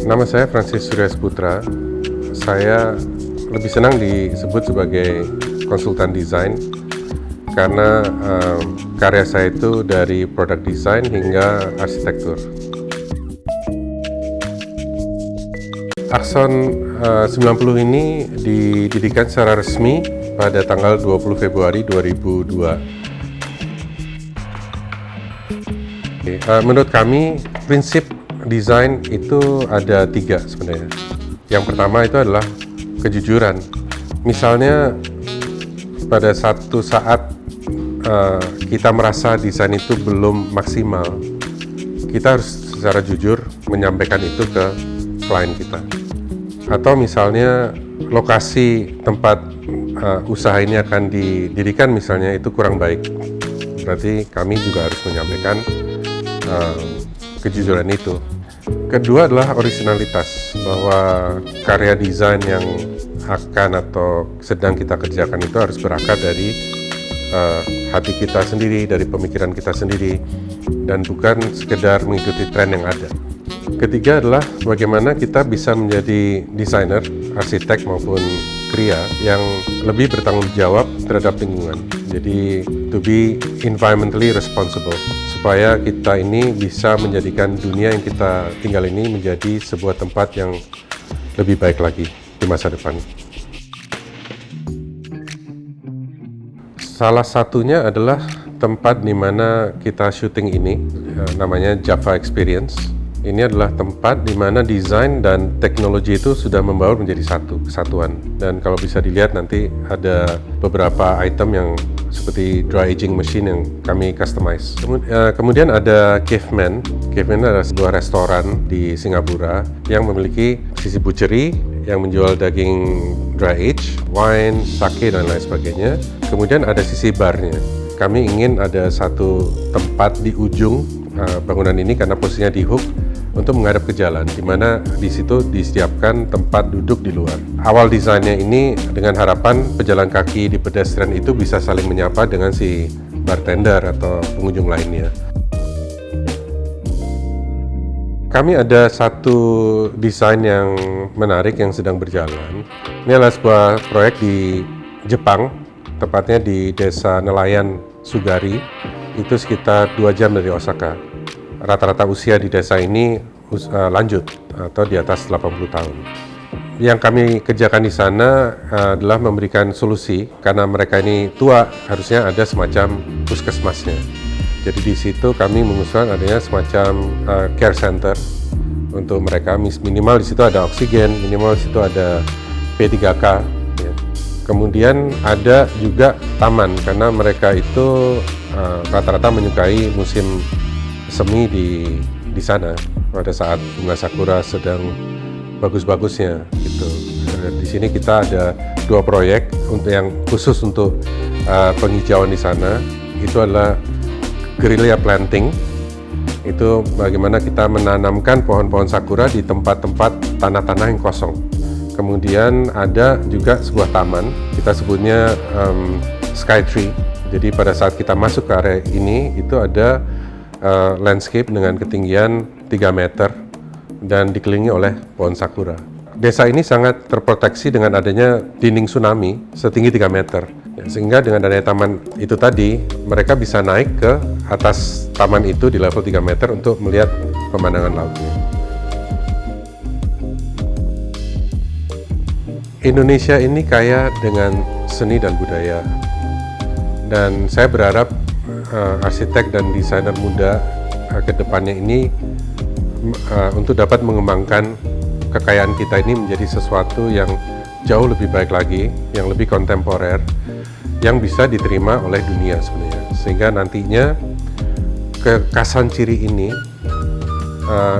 Nama saya Francis Surya Putra. Saya lebih senang disebut sebagai konsultan desain karena karya saya itu dari product design hingga arsitektur. Axon 90 ini didirikan secara resmi pada tanggal 20 Februari 2002. Menurut kami, prinsip desain itu ada 3 sebenarnya. Yang pertama itu adalah kejujuran. Misalnya pada satu saat kita merasa desain itu belum maksimal, kita harus secara jujur menyampaikan itu ke klien kita. Atau misalnya lokasi tempat usaha ini akan didirikan misalnya itu kurang baik, berarti kami juga harus menyampaikan kejujuran itu. Kedua adalah originalitas, bahwa karya desain yang akan atau sedang kita kerjakan itu harus berakar dari hati kita sendiri, dari pemikiran kita sendiri, dan bukan sekedar mengikuti tren yang ada. Ketiga adalah bagaimana kita bisa menjadi desainer, arsitek maupun kria yang lebih bertanggung jawab terhadap lingkungan. Jadi to be environmentally responsible, supaya kita ini bisa menjadikan dunia yang kita tinggal ini menjadi sebuah tempat yang lebih baik lagi di masa depan. Salah satunya adalah tempat di mana kita syuting ini, namanya Java Experience. Ini adalah tempat di mana desain dan teknologi itu sudah membaur menjadi satu kesatuan. Dan kalau bisa dilihat nanti ada beberapa item yang seperti dry aging machine yang kami customize. Kemudian ada Caveman. Caveman adalah sebuah restoran di Singapura yang memiliki sisi butchery yang menjual daging dry age, wine, sake, dan lain sebagainya. Kemudian ada sisi barnya. Kami ingin ada satu tempat di ujung bangunan ini karena posisinya di hook untuk menghadap ke jalan, di mana di situ disediakan tempat duduk di luar. Awal desainnya ini dengan harapan pejalan kaki di pedestrian itu bisa saling menyapa dengan si bartender atau pengunjung lainnya. Kami ada satu desain yang menarik yang sedang berjalan. Ini adalah sebuah proyek di Jepang, tepatnya di desa nelayan Sugari, itu sekitar 2 jam dari Osaka. Rata-rata usia di desa ini lanjut atau di atas 80 tahun. Yang kami kerjakan di sana adalah memberikan solusi, karena mereka ini tua, harusnya ada semacam puskesmasnya. Jadi di situ kami mengusulkan adanya semacam care center untuk mereka. Minimal di situ ada oksigen, minimal di situ ada P3K. Ya. Kemudian ada juga taman, karena mereka itu rata-rata menyukai musim semi di sana pada saat bunga sakura sedang bagus-bagusnya gitu. Di sini kita ada 2 proyek untuk yang khusus untuk penghijauan di sana. Itu adalah guerrilla planting. Itu bagaimana kita menanamkan pohon-pohon sakura di tempat-tempat tanah-tanah yang kosong. Kemudian ada juga sebuah taman, kita sebutnya Sky Tree. Jadi pada saat kita masuk ke area ini, itu ada landscape dengan ketinggian 3 meter dan dikelilingi oleh pohon sakura. Desa ini sangat terproteksi dengan adanya dinding tsunami setinggi 3 meter. Ya, sehingga dengan adanya taman itu tadi, mereka bisa naik ke atas taman itu di level 3 meter untuk melihat pemandangan lautnya. Indonesia ini kaya dengan seni dan budaya. Dan saya berharap arsitek dan desainer muda ke depannya ini untuk dapat mengembangkan kekayaan kita ini menjadi sesuatu yang jauh lebih baik lagi, yang lebih kontemporer, yang bisa diterima oleh dunia sebenarnya. Sehingga nantinya kekhasan ciri ini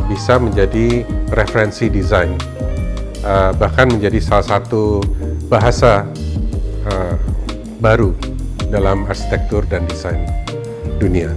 bisa menjadi referensi desain, bahkan menjadi salah satu bahasa baru dalam arsitektur dan desain dunia.